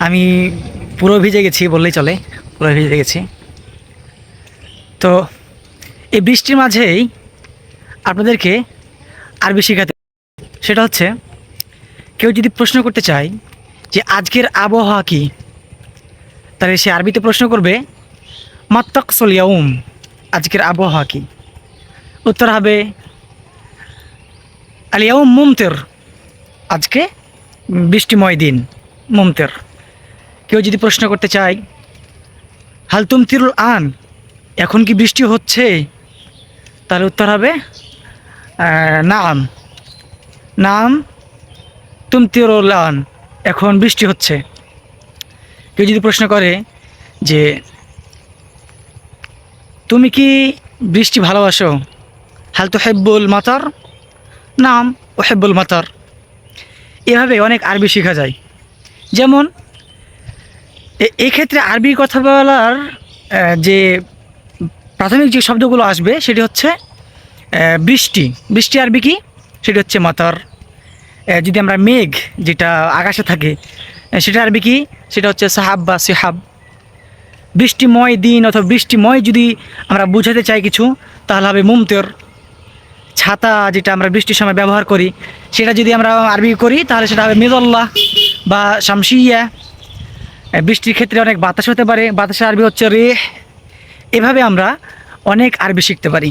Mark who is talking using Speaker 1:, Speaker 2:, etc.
Speaker 1: আমি পুরো ভিজে গেছি বললেই চলে, পুরো ভিজে গেছি। তো এই বৃষ্টির মাঝেই আপনাদেরকে আরবি শেখাতে, সেটা হচ্ছে কেউ যদি প্রশ্ন করতে চায় যে আজকের আবহাওয়া কী, তাহলে সে আরবিতে প্রশ্ন করবে মাত্তাকসুল ইয়াউম, আজকের আবহাওয়া কী? উত্তর হবে আল ইয়াউম মুমতির, আজকে বৃষ্টিময় দিন, মুমতির। কেউ যদি প্রশ্ন করতে চায় হাল তুমতিরুল আন, এখন কি বৃষ্টি হচ্ছে, তাহলে উত্তর হবে নাম, নাম তুমতিরুল আন, এখন বৃষ্টি হচ্ছে। কেউ যদি প্রশ্ন করে যে তুমি কি বৃষ্টি ভালোবাসো, হাল তুহিব্বুল মাতার, নাম উহিব্বুল মাতার। এভাবে অনেক আরবি শেখা যায়। যেমন এক্ষেত্রে আরবি কথা বলার যে প্রাথমিক যে শব্দগুলো আসবে সেটি হচ্ছে বৃষ্টি। বৃষ্টি আরবি কি, সেটি হচ্ছে মাতার। যদি আমরা মেঘ যেটা আকাশে থাকে সেটা আরবি কি, সেটা হচ্ছে সাহাব বা সিহাব। বৃষ্টিময় দিন অথবা বৃষ্টিময় যদি আমরা বুঝাতে চাই কিছু, তাহলে হবে মুমতির। ছাতা যেটা আমরা বৃষ্টির সময় ব্যবহার করি, সেটা যদি আমরা আরবি করি তাহলে সেটা হবে মিজল্লাহ বা শামসিয়া। বৃষ্টির ক্ষেত্রে অনেক বাতাস হতে পারে, বাতাসের আরবি হচ্ছে রেহ। এভাবে আমরা অনেক আরবি শিখতে পারি।